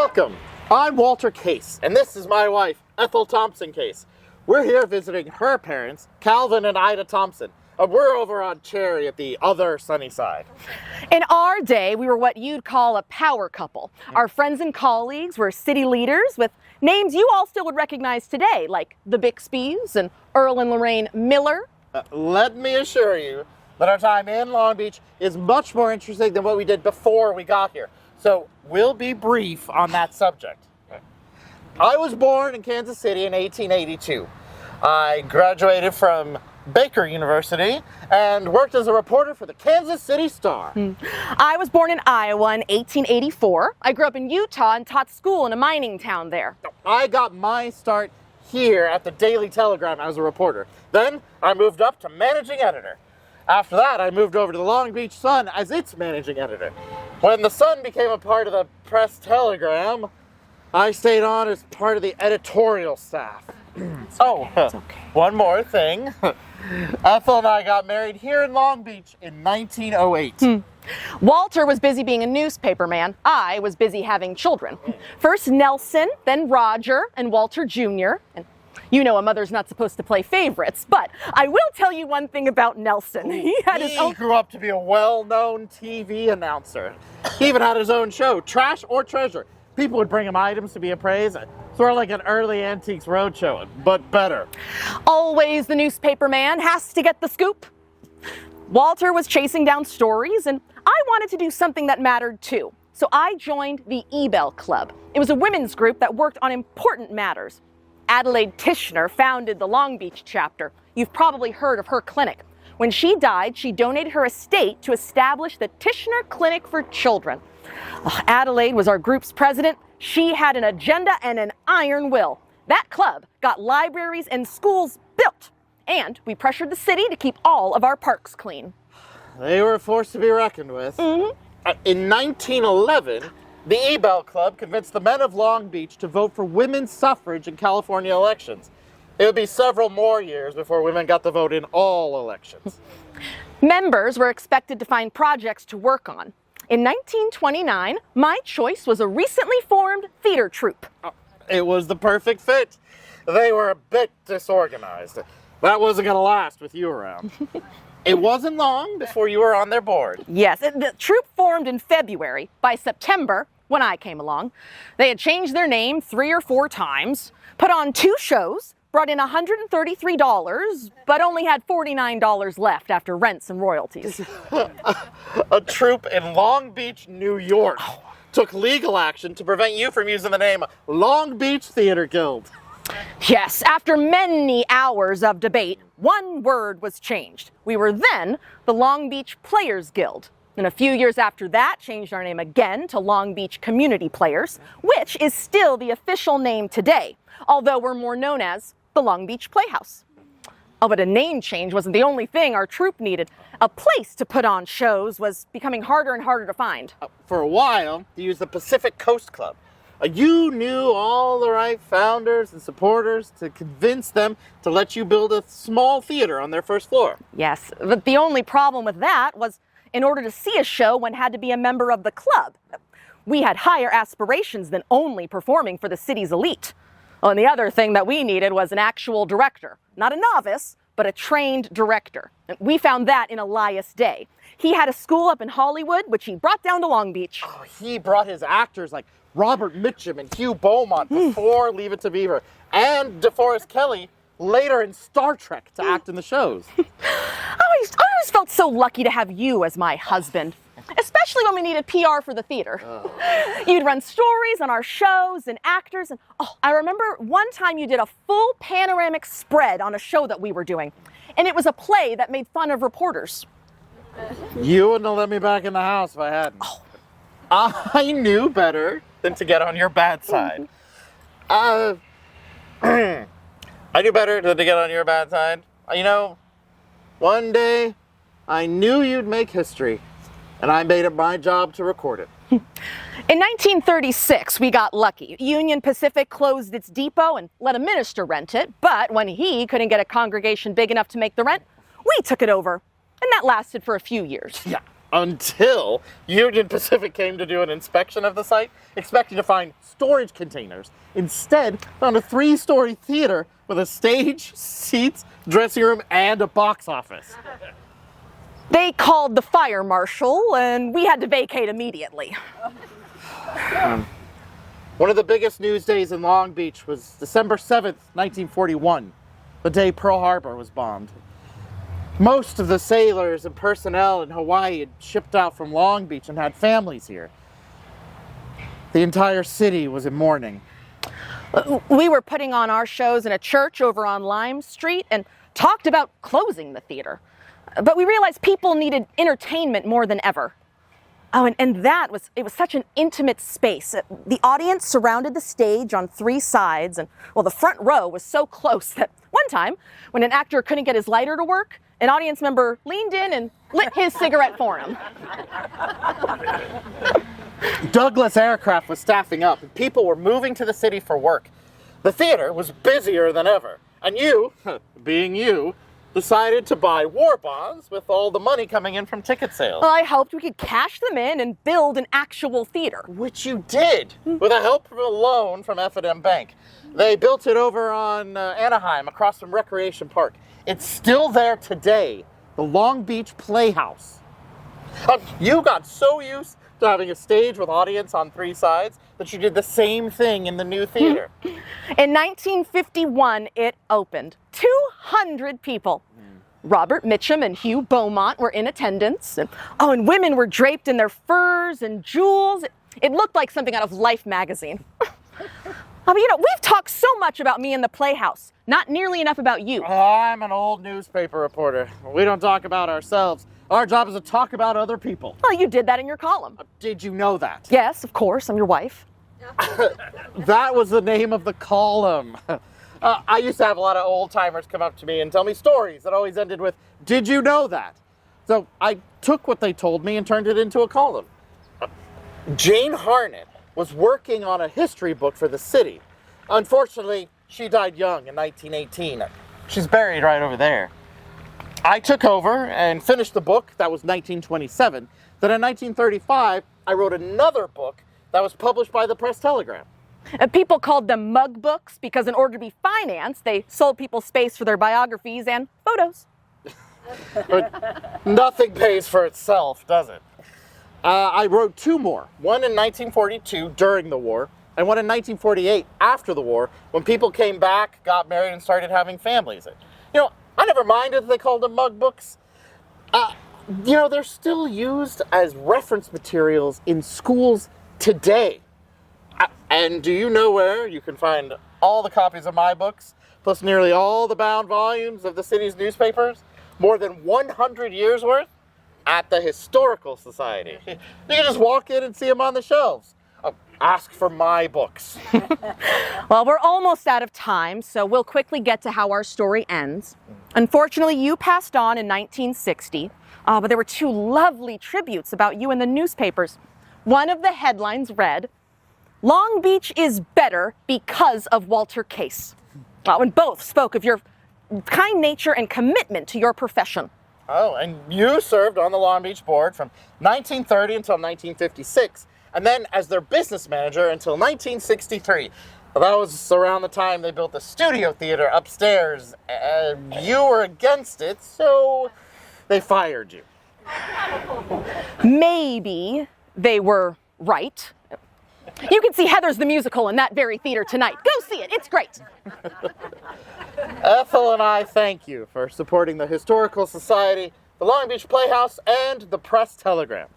Welcome. I'm Walter Case, and this is my wife, Ethel Thompson Case. We're here visiting her parents, Calvin and Ida Thompson. We're over on Cherry at the other sunny side. In our day, we were what you'd call a power couple. Our friends and colleagues were city leaders with names you all still would recognize today, like the Bixbys and Earl and Lorraine Miller. Let me assure you that our time in Long Beach is much more interesting than what we did before we got here. So we'll be brief on that subject. I was born in Kansas City in 1882. I graduated from Baker University and worked as a reporter for the Kansas City Star. I was born in Iowa in 1884. I grew up in Utah and taught school in a mining town there. I got my start here at the Daily Telegram as a reporter. Then I moved up to managing editor. After that, I moved over to the Long Beach Sun as its managing editor. When the Sun became a part of the Press Telegram, I stayed on as part of the editorial staff. One more thing. Ethel and I got married here in Long Beach in 1908. Walter was busy being a newspaper man. I was busy having children. First Nelson, then Roger and Walter Jr. And you know a mother's not supposed to play favorites, but I will tell you one thing about Nelson. He grew up to be a well-known TV announcer. He even had his own show, Trash or Treasure. People would bring him items to be appraised. Sort of like an early Antiques Roadshow, but better. Always the newspaper man has to get the scoop. Walter was chasing down stories, and I wanted to do something that mattered too. So I joined the Ebell Club. It was a women's group that worked on important matters. Adelaide Tishner founded the Long Beach chapter. You've probably heard of her clinic. When she died, she donated her estate to establish the Tishner Clinic for Children. Adelaide was our group's president. She had an agenda and an iron will. That club got libraries and schools built. And we pressured the city to keep all of our parks clean. They were a force to be reckoned with. In 1911, the Ebell Club convinced the men of Long Beach to vote for women's suffrage in California elections. It would be several more years before women got the vote in all elections. Members were expected to find projects to work on. In 1929, my choice was a recently formed theater troupe. It was the perfect fit. They were a bit disorganized. That wasn't going to last with you around. It wasn't long before you were on their board. Yes, the troupe formed in February. By September, when I came along, they had changed their name 3 or 4 times, put on 2 shows, brought in $133, but only had $49 left after rents and royalties. A troupe in Long Beach, New York, took legal action to prevent you from using the name Long Beach Theater Guild. Yes, after many hours of debate, one word was changed. We were then the Long Beach Players Guild. And a few years after that, changed our name again to Long Beach Community Players, which is still the official name today, although we're more known as the Long Beach Playhouse. Oh, but a name change wasn't the only thing our troupe needed. A place to put on shows was becoming harder and harder to find. For a while, you used the Pacific Coast Club. You knew all the right founders and supporters to convince them to let you build a small theater on their first floor. Yes, but the only problem with that was in order to see a show, one had to be a member of the club. We had higher aspirations than only performing for the city's elite. Oh, and the other thing that we needed was an actual director. Not a novice, but a trained director. And we found that in Elias Day. He had a school up in Hollywood, which he brought down to Long Beach. He brought his actors like Robert Mitchum and Hugh Beaumont before Leave It to Beaver, and DeForest Kelley later in Star Trek to act in the shows. I always felt so lucky to have you as my husband, especially when we needed PR for the theater. You'd run stories on our shows and actors, and I remember one time you did a full panoramic spread on a show that we were doing, and it was a play that made fun of reporters. You wouldn't have let me back in the house if I hadn't. I knew better than to get on your bad side. I knew better than to get on your bad side. You know, one day I knew you'd make history, and I made it my job to record it. In 1936, we got lucky. Union Pacific closed its depot and let a minister rent it, but when he couldn't get a congregation big enough to make the rent, we took it over, and that lasted for a few years. Yeah. until Union Pacific came to do an inspection of the site, expecting to find storage containers. Instead, found a 3-story theater with a stage, seats, dressing room, and a box office. They called the fire marshal, and we had to vacate immediately. One of the biggest news days in Long Beach was December 7th, 1941, the day Pearl Harbor was bombed. Most of the sailors and personnel in Hawaii had shipped out from Long Beach and had families here. The entire city was in mourning. We were putting on our shows in a church over on Lime Street and talked about closing the theater. But we realized people needed entertainment more than ever. Oh, and it was such an intimate space. The audience surrounded the stage on 3 sides, and well, the front row was so close that one time, when an actor couldn't get his lighter to work, an audience member leaned in and lit his cigarette for him. Douglas Aircraft was staffing up, and people were moving to the city for work. The theater was busier than ever, and you, being you, decided to buy war bonds with all the money coming in from ticket sales. Well, I hoped we could cash them in and build an actual theater. Which you did, with the help of a loan from F&M Bank. They built it over on Anaheim, across from Recreation Park. It's still there today, the Long Beach Playhouse. You got so used to having a stage with audience on 3 sides that you did the same thing in the new theater. In 1951, it opened. 200 people. Robert Mitchum and Hugh Beaumont were in attendance. And women were draped in their furs and jewels. It looked like something out of Life magazine. We've talked so much about me in the Playhouse. Not nearly enough about you. I'm an old newspaper reporter. We don't talk about ourselves. Our job is to talk about other people. Well, you did that in your column. Did you know that? Yes, of course. I'm your wife. That was the name of the column. I used to have a lot of old-timers come up to me and tell me stories that always ended with, "Did you know that?" So I took what they told me and turned it into a column. Jane Harnett was working on a history book for the city. Unfortunately, she died young in 1918. She's buried right over there. I took over and finished the book. That was 1927. Then in 1935, I wrote another book that was published by the Press-Telegram. People called them mug books because in order to be financed, they sold people space for their biographies and photos. But nothing pays for itself, does it? I wrote 2 more. One in 1942 during the war, and one in 1948 after the war, when people came back, got married, and started having families. I never minded that they called them mug books. They're still used as reference materials in schools today. And do you know where you can find all the copies of my books, plus nearly all the bound volumes of the city's newspapers? More than 100 years worth? At the Historical Society. You can just walk in and see them on the shelves. Ask for my books. Well, we're almost out of time, so we'll quickly get to how our story ends. Unfortunately, you passed on in 1960, but there were 2 lovely tributes about you in the newspapers. One of the headlines read, "Long Beach is better because of Walter Case." And both spoke of your kind nature and commitment to your profession. Oh, and you served on the Long Beach board from 1930 until 1956, and then as their business manager until 1963. That was around the time they built the studio theater upstairs, and you were against it, so they fired you. Maybe they were right. You can see Heather's the Musical in that very theater tonight. Go see it. It's great. Ethel and I thank you for supporting the Historical Society, the Long Beach Playhouse, and the Press-Telegram.